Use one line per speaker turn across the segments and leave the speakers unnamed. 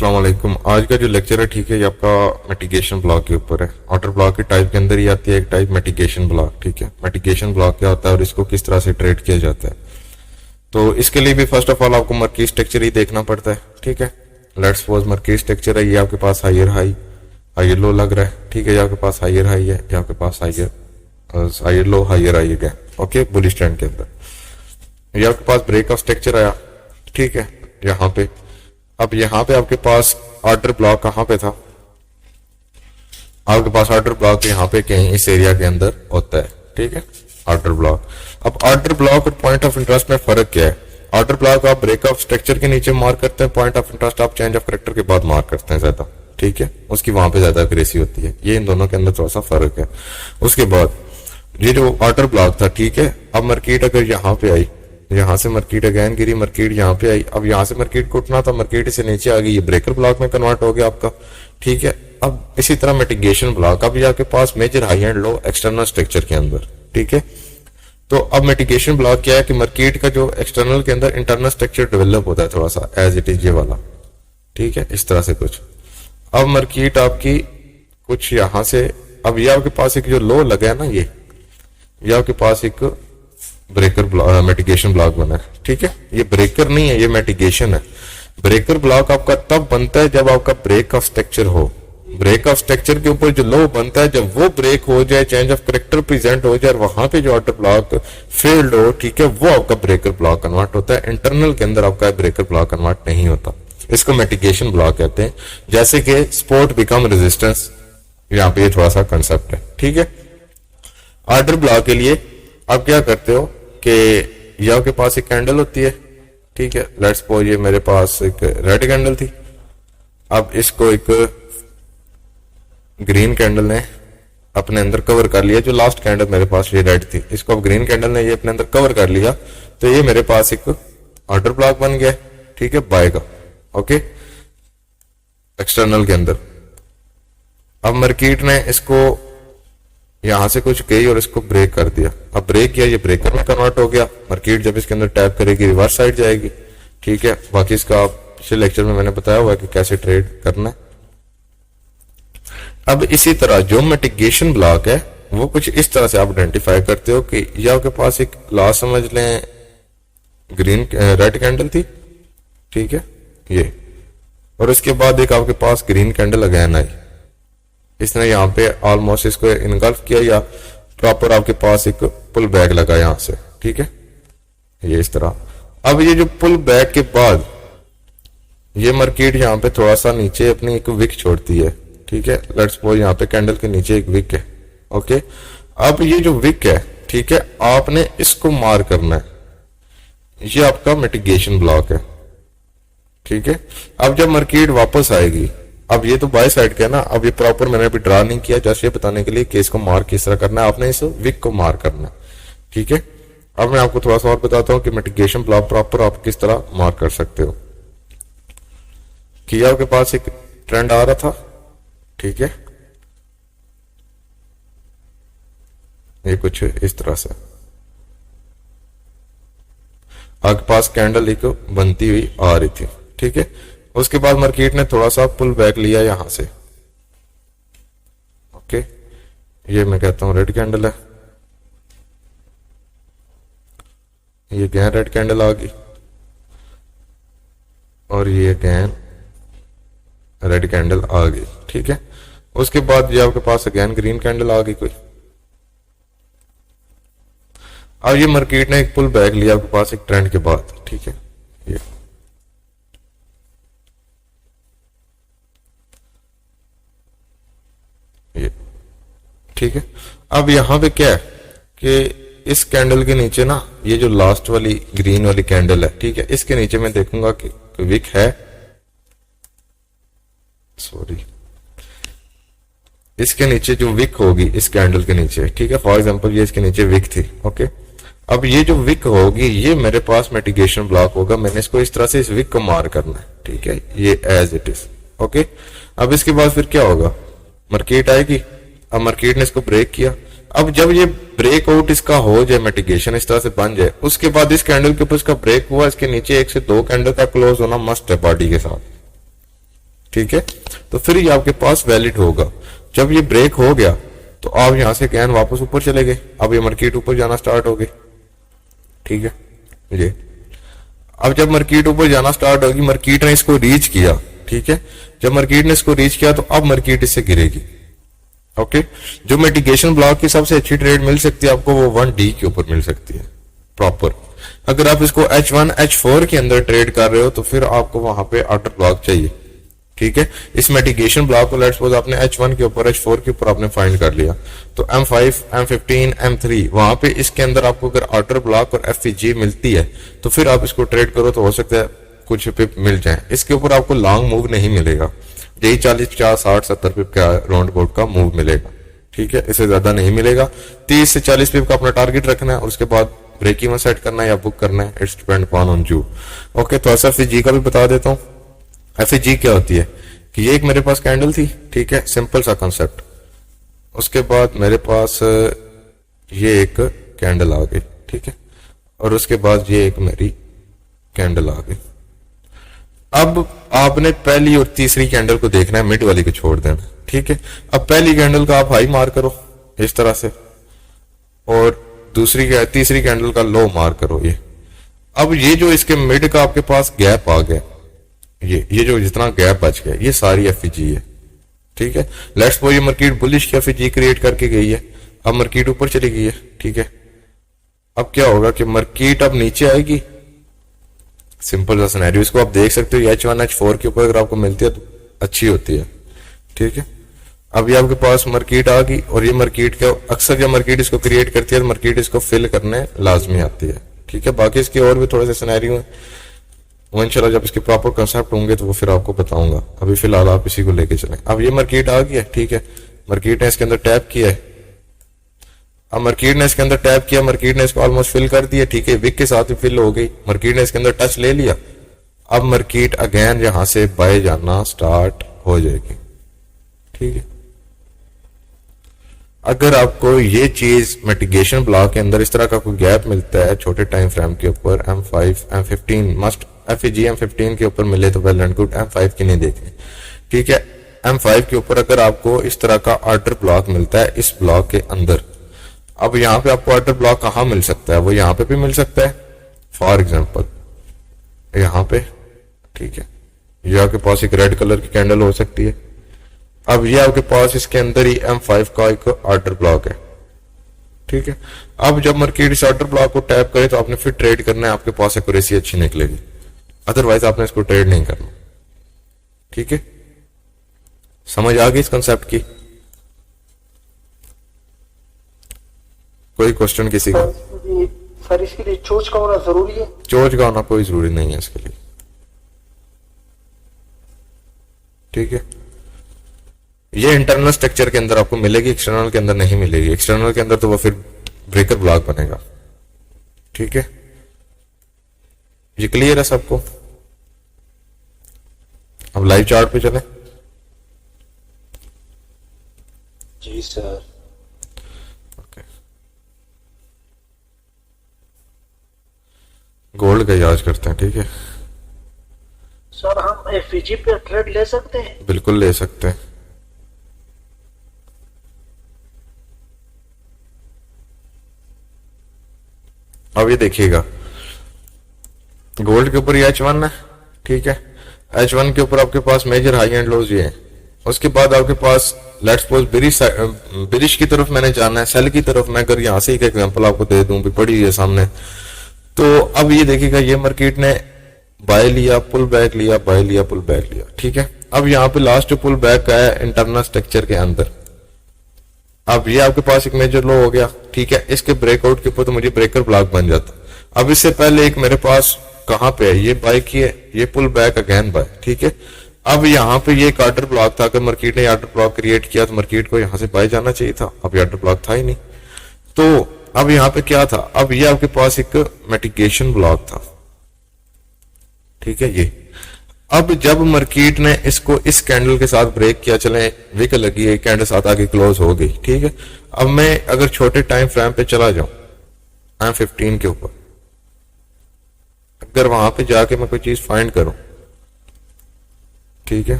अस्सलाम वालेकुम। आज का जो लेक्चर है ठीक है, ये आपका मिटिगेशन ब्लॉक के ऊपर है। आउटर ब्लॉक की टाइप के अंदर ही आती है एक टाइप मिटिगेशन ब्लॉक। ठीक है, मिटिगेशन ब्लॉक क्या होता है और इसको किस तरह से ट्रेड किया जाता है। तो इसके लिए भी फर्स्ट ऑफ ऑल आपको मर्की स्ट्रक्चर ही देखना पड़ता है। ठीक है, लेट्स सपोज मर्की स्ट्रक्चर है, ये आपके पास हायर हाई हायर लो लग रहा है। ठीक है, ये आपके पास हायर हाई है, ये आपके पास हायर लो हायर हाई है। ओके, बुली स्टैंड के अंदर ये आपके पास ब्रेक ऑफ स्ट्रक्चर आया। ठीक है, यहाँ पे अब यहाँ पे आपके पास ऑर्डर ब्लॉक कहाँ पे था, आपके पास ऑर्डर ब्लॉक यहाँ पे कहीं इस एरिया के अंदर होता है। ठीक है, ऑर्डर ब्लॉक। अब ऑर्डर ब्लॉक और पॉइंट ऑफ इंटरेस्ट में फर्क क्या है? ऑर्डर ब्लॉक आप ब्रेक ऑफ स्ट्रक्चर के नीचे मार्क करते हैं, पॉइंट ऑफ इंटरेस्ट आप चेंज ऑफ करेक्टर के बाद मार्क करते हैं ज्यादा। ठीक है, उसकी वहां पे ज्यादा एक्यूरेसी होती है। ये इन दोनों के अंदर थोड़ा सा फर्क है। उसके बाद ये जो ऑर्डर ब्लॉक था, ठीक है, अब मार्केट अगर यहाँ पे आई, यहां से मार्केट अगेन गिरी, मार्केट यहाँ पे आई, अब यहां से मार्केट को उठना था, मार्केट से नीचे आ गई, ये ब्रेकर ब्लॉक में कन्वर्ट हो गया आपका। ठीक है, अब इसी तरह मिटिगेशन ब्लॉक, अब ये आपके पास major high and low external structure के अंदर। ठीक है, तो अब मिटिगेशन ब्लॉक क्या है कि मार्केट का जो एक्सटर्नल के अंदर इंटरनल स्ट्रक्चर डेवलप होता है थोड़ा सा एज इट इज ये वाला। ठीक है, इस तरह से कुछ। अब मार्केट आपकी कुछ यहां से, अब ये आपके पास एक जो लो लगा है ना, ये आपके पास एक ब्रेकर मिटिगेशन ब्लॉक बना है। ठीक है, ये ब्रेकर नहीं है, ये मिटिगेशन है। ब्रेकर ब्लॉक आपका तब बनता है जब आपका ब्रेक ऑफ स्ट्रक्चर हो। ब्रेक ऑफ स्ट्रक्चर के ऊपर जो लो बनता है, जब वो ब्रेक हो जाए, चेंज ऑफ करेक्टर प्रेजेंट हो जाए, वहां पे जो ऑर्डर ब्लॉक फेल्ड हो, ठीक है, वो आपका ब्रेकर ब्लॉक कन्वर्ट होता है। इंटरनल के अंदर आपका ब्रेकर ब्लॉक कन्वर्ट नहीं होता। इसको मिटिगेशन ब्लॉक कहते हैं। जैसे कि स्पोर्ट बिकम रेजिस्टेंस, यहाँ पे थोड़ा सा कंसेप्ट है। ठीक है, ऑर्डर ब्लॉक के लिए आप क्या करते हो कि ये आपके पास एक कैंडल होती है। ठीक है, लेट्स सपोज ये मेरे पास एक रेड कैंडल थी, अब इसको एक ग्रीन कैंडल ने अपने अंदर कवर कर लिया। जो लास्ट कैंडल मेरे पास ये रेड थी, इसको अब ग्रीन कैंडल ने ये अपने अंदर कवर कर लिया, तो ये मेरे पास एक ऑर्डर ब्लॉक बन गया। ठीक है, बाय का। ओके, एक्सटर्नल के अंदर अब मार्केट ने इसको यहां से कुछ गई और इसको ब्रेक कर दिया। अब ब्रेक किया, ये ब्रेकर में कन्वर्ट हो गया। मार्केट जब इसके अंदर टैप करेगी, रिवर्स साइड जाएगी। ठीक है, बाकी इसका पिछले लेक्चर में मैंने बताया हुआ है कि कैसे ट्रेड करना है। अब इसी तरह जो मिटिगेशन ब्लॉक है, वो कुछ इस तरह से आप आइडेंटिफाई करते हो कि ये आपके पास एक लास्ट समझ लें ग्रीन रेड कैंडल थी। ठीक है, ये, और इसके बाद एक आपके पास ग्रीन कैंडल अगेन आई। इसने यहाँ पे ऑलमोस्ट इसको इनगल्फ किया, या प्रॉपर आपके पास एक पुल बैक लगा यहां से। ठीक है, ये इस तरह। अब ये जो पुल बैक के बाद ये मार्केट यहाँ पे थोड़ा सा नीचे अपनी एक विक छोड़ती है। ठीक है, लेट्स सपोज यहाँ पे कैंडल के नीचे एक विक है। ओके, अब ये जो विक है, ठीक है, आपने इसको मार करना है। ये आपका मिटिगेशन ब्लॉक है। ठीक है, अब जब मार्केट वापस आएगी, अब ये तो बाय साइड का है ना, अब ये प्रॉपर मैंने अभी ड्रा नहीं किया, जस्ट ये बताने के लिए कि इसको मार्क किस तरह करना है। आपने इस विक को मार्क करना है। ठीक है, अब मैं आपको थोड़ा सा और बताता हूं कि मिटिगेशन ब्लॉक प्रॉपर आप किस तरह मार्क कर सकते हो। कि आपके पास एक ट्रेंड आ रहा था। ठीक है, ये कुछ इस तरह से आपके पास कैंडल एक बनती हुई आ रही थी। ठीक है, उसके बाद मार्केट ने थोड़ा सा पुल बैक लिया यहां से। ओके, ये मैं कहता हूं रेड कैंडल है, ये गैन रेड कैंडल आ गई, और ये गैन रेड कैंडल आ गई। ठीक है, उसके बाद ये आपके पास अगेन ग्रीन कैंडल आ गई कोई। अब ये मार्केट ने एक पुल बैक लिया आपके पास एक ट्रेंड के बाद। ठीक है, ये ठीक है, अब यहां पे क्या है कि इस कैंडल के नीचे ना, ये जो लास्ट वाली ग्रीन वाली कैंडल है, ठीक है, इसके नीचे मैं देखूंगा कि विक है, सॉरी, इसके नीचे जो विक होगी इस कैंडल के नीचे। ठीक है, फॉर एग्जांपल ये इसके नीचे विक थी। ओके, अब ये जो विक होगी, ये मेरे पास मिटिगेशन ब्लॉक होगा। मैंने इसको इस तरह से इस विक को मार करना है। ठीक है, ये एज इट इज। ओके, अब इसके बाद फिर क्या होगा, मार्केट आएगी। अब मार्केट ने इसको ब्रेक किया। अब जब ये ब्रेक आउट इसका हो जाए, मिटिगेशन इस तरह से बन जाए, उसके बाद इस कैंडल के ऊपर इसका ब्रेक हुआ, इसके नीचे 1 से 2 कैंडल का क्लोज होना मस्ट है बॉडी के साथ। ठीक है, तो फिर ये आपके पास वैलिड होगा। जब ये ब्रेक हो गया तो आप यहां से कैन वापस ऊपर चले गए, अब ये मार्केट ऊपर जाना स्टार्ट हो गई। ठीक है ये, अब जब मार्केट ऊपर जाना स्टार्ट होगी, मार्केट ने इसको रीच किया, ठीक है, जब मार्केट ने इसको रीच किया तो अब मार्केट इससे गिरेगी। ओके, जो मिटिगेशन ब्लॉक की सबसे अच्छी ट्रेड मिल सकती है आपको, वो 1D के ऊपर मिल सकती है प्रॉपर। अगर आप इसको H1 H4 के अंदर ट्रेड कर रहे हो तो फिर आपको वहां पे ऑर्डर ब्लॉक चाहिए। ठीक है, इस मिटिगेशन ब्लॉक को लेट्स सपोज आपने H1 के ऊपर H4 के ऊपर आपने फाइंड कर लिया, तो M5 M15 M3 वहां पे इसके अंदर आपको अगर ऑर्डर ब्लॉक और FVG मिलती है तो फिर आप इसको ट्रेड करो, तो हो सकता है कुछ पिप मिल जाए। इसके ऊपर आपको लॉन्ग मूव नहीं मिलेगा, यही 40 50 60 70 पिप का राउंड अबाउट का मूव मिलेगा। ठीक है, इससे ज्यादा नहीं मिलेगा। 30 से 40 पिप का अपना टारगेट रखना है और उसके बाद ब्रेक इवन सेट करना है या बुक करना है, it's depend upon on you. Okay, तो FVG का भी बता देता हूँ। FVG क्या होती है कि ये एक मेरे पास कैंडल थी, ठीक है, सिंपल सा कंसेप्ट। उसके बाद मेरे पास ये एक कैंडल आ गई, ठीक है, और उसके बाद ये एक मेरी कैंडल आ गई। अब आपने पहली और तीसरी कैंडल को देखना है, मिड वाली को छोड़ देना। ठीक है, अब पहली कैंडल का आप हाई मार करो इस तरह से, और तीसरी कैंडल का लो मार करो ये। अब ये जो इसके मिड का आपके पास गैप आ गया, ये जो जितना गैप बच गया, ये सारी FVG है। ठीक है, लेट्स सपोज ये मार्केट बुलिश की FVG क्रिएट करके गई है, अब मार्केट ऊपर चली गई है। ठीक है, अब क्या होगा कि मार्केट अब नीचे आएगी, सिंपल सा सिनेरियो। इसको आप देख सकते हो, H1 H4 के ऊपर अगर आपको मिलती है तो अच्छी होती है। ठीक है, अब ये आपके पास मार्केट आ गई, और ये मार्केट का अक्सर जब मार्केट इसको क्रिएट करती है तो मार्केट इसको फिल करने लाजमी आती है। ठीक है, बाकी इसके और भी थोड़े से सिनेरियो है, वो इंशाल्लाह जब इसके प्रॉपर कंसेप्ट होंगे तो वो फिर आपको बताऊंगा। अभी फिलहाल आप इसी को लेके चलें। अब ये मार्केट आ गई है, ठीक है, मार्केट ने इसके अंदर टैप किया है। अब मार्केट ने इसके अंदर टैप किया, मार्केट ने इसको ऑलमोस्ट फिल कर दिया। ठीक है, विक के साथ ही फिल हो गई, मार्केट ने इसके अंदर टच ले लिया। अब मार्केट अगेन यहां से बाय जाना स्टार्ट हो जाएगी। ठीक है, अगर आपको ये चीज मिटिगेशन ब्लॉक के अंदर इस तरह का कोई गैप मिलता है छोटे टाइम फ्रेम के ऊपर, M5 M15 must FVG M15 के ऊपर मिले तो वेल एंड गुड, M5 की नहीं देखनी। ठीक है, M5 के ऊपर अगर आपको इस तरह का ऑर्डर ब्लॉक मिलता है इस ब्लॉक के अंदर, अब यहाँ पे आपको ऑर्डर ब्लॉक कहाँ मिल सकता है, वो यहाँ पे भी मिल सकता है, फॉर एग्जाम्पल यहाँ पे। ठीक है, ये आपके पास एक रेड कलर की कैंडल हो सकती है। अब ये आपके पास इसके अंदर ही M5 का एक ऑर्डर ब्लॉक है। ठीक है, अब जब मार्केट इस ऑर्डर ब्लॉक को टैप करे तो आपने फिर ट्रेड करना है, आपके पास एक्यूरेसी अच्छी निकलेगी, अदरवाइज आपने इसको ट्रेड नहीं करना। ठीक है, समझ आ गई इस कंसेप्ट की? कोई क्वेश्चन किसी का?
सर इसके लिए चोच का होना जरूरी है?
चोच का होना कोई जरूरी नहीं है इसके लिए। ठीक है, ये इंटरनल स्ट्रक्चर के अंदर आपको मिलेगी, एक्सटर्नल के अंदर नहीं मिलेगी। एक्सटर्नल के अंदर तो वो फिर ब्रेकर ब्लॉक बनेगा। ठीक है, ये क्लियर है सबको? अब लाइव चार्ट पे चलें।
जी सर।
ओके, गोल्ड का इलाज करते हैं। ठीक है
सर, हम FVG पे ट्रेड ले सकते हैं?
बिल्कुल ले सकते हैं। अब ये देखिएगा, गोल्ड के ऊपर ये H1 है। ठीक है, H1 के ऊपर आपके पास मेजर हाई एंड लोज ये है। उसके बाद आपके पास लेट्स सपोज बिरिश की तरफ मैंने जाना है, सेल की तरफ मैं अगर यहां से एक एग्जांपल आपको दे दूं, भी पड़ी है सामने, तो अब ये देखिएगा ये मार्केट ने बाय लिया, पुल बैक लिया, बाय लिया, पुल बैक लिया। ठीक है, अब यहाँ पे लास्ट जो पुल बैक का है इंटरनल स्ट्रक्चर के अंदर, अब ये आपके पास एक मेजर लो हो गया। ठीक है, इसके ब्रेकआउट के ऊपर तो मुझे ब्रेकर ब्लॉक बन जाता। अब इससे पहले एक मेरे पास कहां पे है, ये बाय किए, ये पुल बैक अगेन बाय। ठीक है, अब यहाँ पे ये एक ऑर्डर ब्लॉक था, अगर मार्केट ने ऑर्डर ब्लॉक क्रिएट किया तो मार्केट को यहाँ से बाय जाना चाहिए था। अब ये ऑर्डर ब्लॉक था ही नहीं, तो अब यहाँ पे क्या था, अब ये आपके पास एक मिटिगेशन ब्लॉक था। ठीक है, ये अब जब मार्केट ने इसको इस कैंडल के साथ ब्रेक किया, चले विक लगी है, कैंडल साथ आगे क्लोज हो गई। ठीक है, अब मैं अगर छोटे टाइम फ्रेम पे चला जाऊं M15 के ऊपर, अगर वहां पे जाके मैं कोई चीज फाइंड करूं, ठीक है,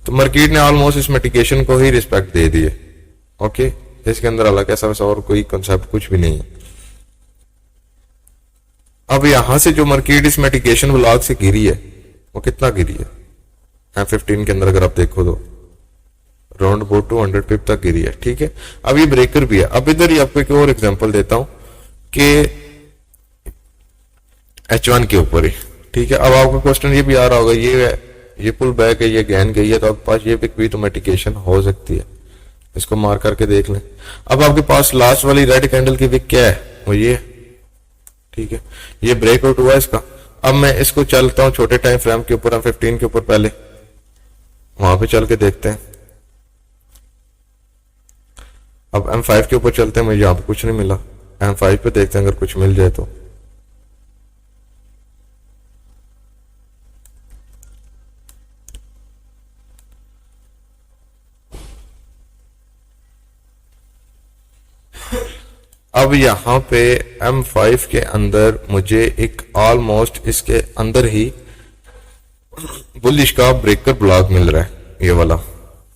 तो मार्केट ने ऑलमोस्ट इस मिटिगेशन को ही रिस्पेक्ट दे दी है। ओके, इसके अंदर अलग ऐसा वैसा और कोई कंसेप्ट कुछ भी नहीं है। अब यहां से जो मार्केट इस मिटिगेशन ब्लॉक से गिरी है वो कितना गिरी है, M15 के अंदर अगर आप देखो तो राउंड अबाउट 200 पिप तक गिरी है। ठीक है, अब ये ब्रेकर भी है। अब इधर ही आपको एक और एग्जांपल देता हूं कि H1 के ऊपर ही। ठीक है, अब आपका क्वेश्चन ये भी आ रहा होगा, ये पुल बैक है, ये गैन गई है, तो आपके पास ये भी तो मिटिगेशन हो सकती है। इसको मार करके देख लें। अब आपके पास लास्ट वाली रेड कैंडल की विक क्या है, वो ये। ठीक है, ये ब्रेकआउट हुआ इसका। अब मैं इसको चलता हूं छोटे टाइम फ्रेम के ऊपर, M15 के ऊपर, पहले वहां पे चल के देखते हैं। अब M5 के ऊपर चलते हैं, मुझे यहां पे कुछ नहीं मिला। M5 पे देखते हैं अगर कुछ मिल जाए तो। अब यहां पे M5 के अंदर मुझे एक ऑलमोस्ट इसके अंदर ही बुलिश का ब्रेकर ब्लॉक मिल रहा है, ये वाला।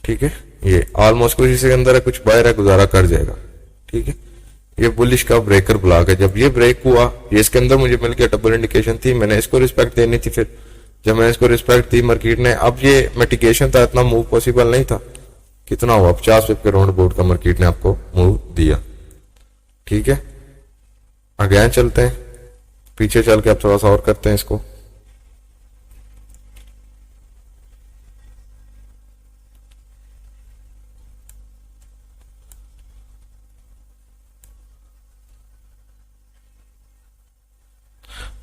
ठीक है, ये ऑलमोस्ट कुछ इसके अंदर है, कुछ बाहर है, गुजारा कर जाएगा। ठीक है, ये बुलिश का ब्रेकर ब्लॉक है। जब ये ब्रेक हुआ, ये इसके अंदर मुझे मिल गया, डबल इंडिकेशन थी, मैंने इसको रिस्पेक्ट देनी थी। फिर जब मैंने इसको रिस्पेक्ट दी मार्केट ने, अब ये मिटिगेशन था, इतना मूव पॉसिबल नहीं था। कितना हुआ, 50 पिप के राउंड बोर्ड का मार्केट ने आपको मूव दिया। ठीक है, अगेन चलते हैं, पीछे चल के अब थोड़ा सा और करते हैं इसको।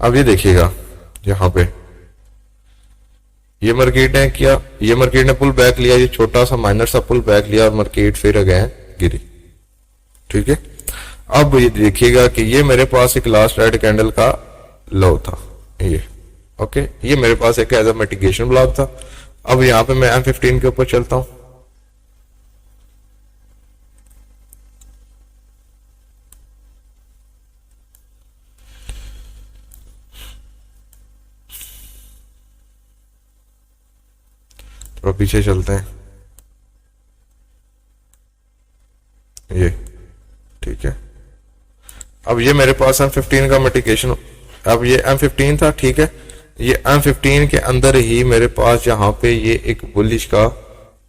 अब ये देखिएगा, यहां पे ये मार्केट ने किया, ये मार्केट ने पुल बैक लिया, ये छोटा सा माइनर सा पुल बैक लिया और मार्केट फिर अगेन गिरी। ठीक है, अब ये देखिएगा कि ये मेरे पास एक लास्ट रेड कैंडल का लो था, ये। ओके, ये मेरे पास एक एज अ मिटिगेशन ब्लॉक था। अब यहां पे मैं M15 के ऊपर चलता हूं। थोड़ा पीछे चलते हैं, ये। ठीक है, अब ये मेरे पास M15 का मिटिगेशन, अब ये M15 था। ठीक है, ये M15 के अंदर ही मेरे पास यहाँ पे ये एक बुलिश का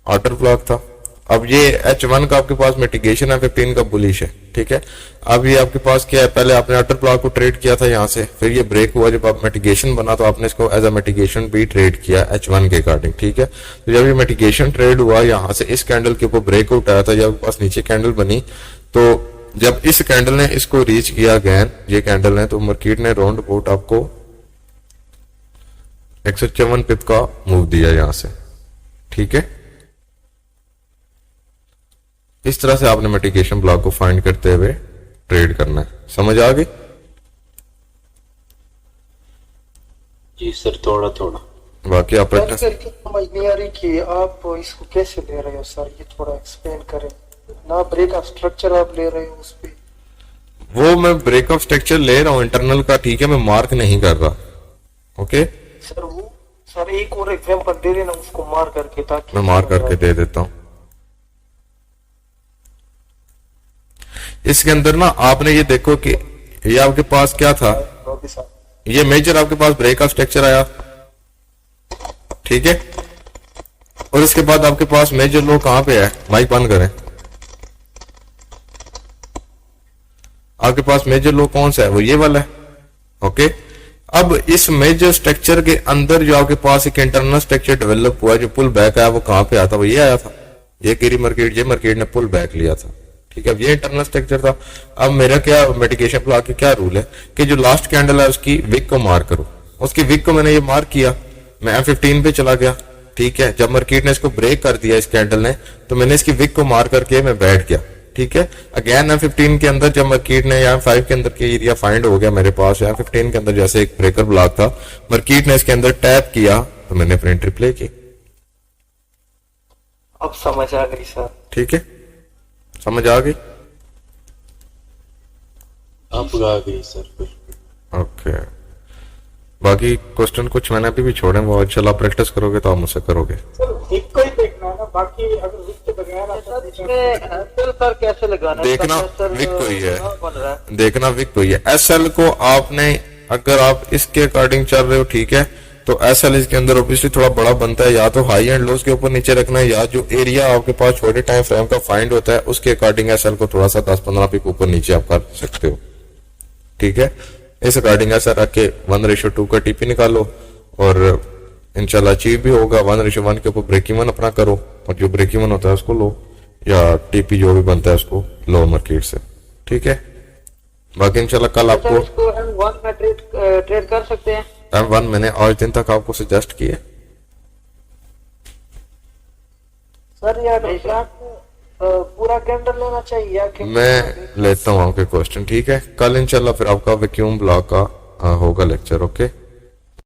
ऑर्डर ब्लॉक था। अब ये H1 का आपके पास मिटिगेशन M15 का बुलिश है। ठीक है, अब ये आपके पास क्या है, पहले आपने ऑर्डर ब्लॉक को ट्रेड किया था यहाँ से, फिर ये ब्रेक हुआ, जब आप मिटिगेशन बना तो आपने इसको एज अ मिटिगेशन भी ट्रेड किया H1 के अकॉर्डिंग। ठीक है, तो जब ये मिटिगेशन ट्रेड हुआ, यहाँ से इस कैंडल के ऊपर ब्रेकआउट आया था, जब आपके पास नीचे कैंडल बनी, तो जब इस कैंडल ने इसको रीच किया अगेन, ये कैंडल ने, तो मार्केट ने राउंड अबाउट आपको 154 पिप का मूव दिया यहां से। ठीक है, इस तरह से आपने मिटिगेशन ब्लॉक को फाइंड करते हुए ट्रेड करना है। समझ आ गई?
जी सर, थोड़ा थोड़ा।
बाकी आप
समझ नहीं आ रही कि आप इसको कैसे ले रहे हो सर, ये थोड़ा एक्सप्लेन करें ना। ब्रेक ऑफ स्ट्रक्चर आप ले रहे हो उस पे,
वो मैं ब्रेक ऑफ स्ट्रक्चर ले रहा हूं इंटरनल का। ठीक है, मैं मार्क नहीं कर रहा। ओके
सर वो सर एक और एग्जांपल दे देना उसको मार करके, ताकि
मैं मार करके दे देता हूं। इसके अंदर ना आपने ये देखो कि ये आपके पास क्या था, ये मेजर आपके पास ब्रेक ऑफ स्ट्रक्चर आया। ठीक है, और इसके बाद आपके पास मेजर लो कहां पे है, माइक बंद करें। आपके पास मेजर लो कौन सा है, वो ये वाला है। ओके, अब इस मेजर स्ट्रक्चर के अंदर जो आपके पास एक इंटरनल स्ट्रक्चर डेवलप हुआ, जो पुल बैक आया, वो कहां पे आता, वो ये आया था, ये गिरी मार्केट, ये मार्केट ने पुल बैक लिया था। ठीक है, अब ये इंटरनल स्ट्रक्चर था। अब मेरा क्या मिटिगेशन ब्लॉक का क्या रूल है कि जो लास्ट कैंडल है उसकी विक को मार करो। उसकी विक को मैंने ये मार किया, मैं M15 पे चला गया। ठीक है, जब मार्केट ने इसको ब्रेक कर दिया इस कैंडल ने, तो मैंने इसकी विक को मार करके मैं बैठ गया। ठीक है, अगेन M15 के अंदर जब मार्केट ने, या M5 के अंदर के एरिया फाइंड हो गया मेरे पास, या M15 के अंदर जैसे एक ब्रेकर ब्लॉक था, मार्केट ने इसके अंदर टैप किया, तो मैंने अपनी एंट्री प्ले की।
अब समझ आ गई सर।
ठीक है, समझ आ गई?
आप आ गई सर।
ओके, बाकी क्वेश्चन कुछ मैंने अभी भी छोड़े, वो इंशाल्लाह प्रैक्टिस करोगे तो आप मुझसे करोगे।
सर विक को ही देखना है ना, बाकी अगर विक के बगैर आप
सर इसमें एसएल सर कैसे लगाना है?
देखना
इसका pressure,
विक को ही है,
बन रहा है।
देखना विक को ही है। एसएल को आपने अगर आप इसके अकॉर्डिंग चल रहे हो ठीक है, तो एसएल इसके अंदर ऑब्वियसली थोड़ा बड़ा बनता है, या तो हाई एंड लोज के ऊपर नीचे रखना है, या जो एरिया आपके पास छोटे टाइम फ्रेम का फाइंड होता है उसके अकॉर्डिंग एसएल को थोड़ा सा 10-15 पिक ऊपर नीचे आप कर सकते हो। ठीक है, इस अकॉर्डिंग ऐसा रख के 1:2 का टीपी निकालो और इंशाल्लाह अचीव भी होगा। 1:1 के ऊपर ब्रेक इवन अपना करो, और जो ब्रेक इवन होता है उसको लो, या टीपी जो भी बनता है उसको लो मार्केट से। ठीक है, बाकी इंशाल्लाह कल
सर
आपको
इसको M1 में ट्रेड कर सकते हैं।
M1 मैंने आज दिन तक आपको सजेस्ट किया।
सर यार पूरा कैंडल लेना चाहिए या कि
मैं लेता हूँ आपके क्वेश्चन। ठीक है, कल इंशाल्लाह फिर आपका वैक्यूम ब्लॉक का होगा लेक्चर। ओके।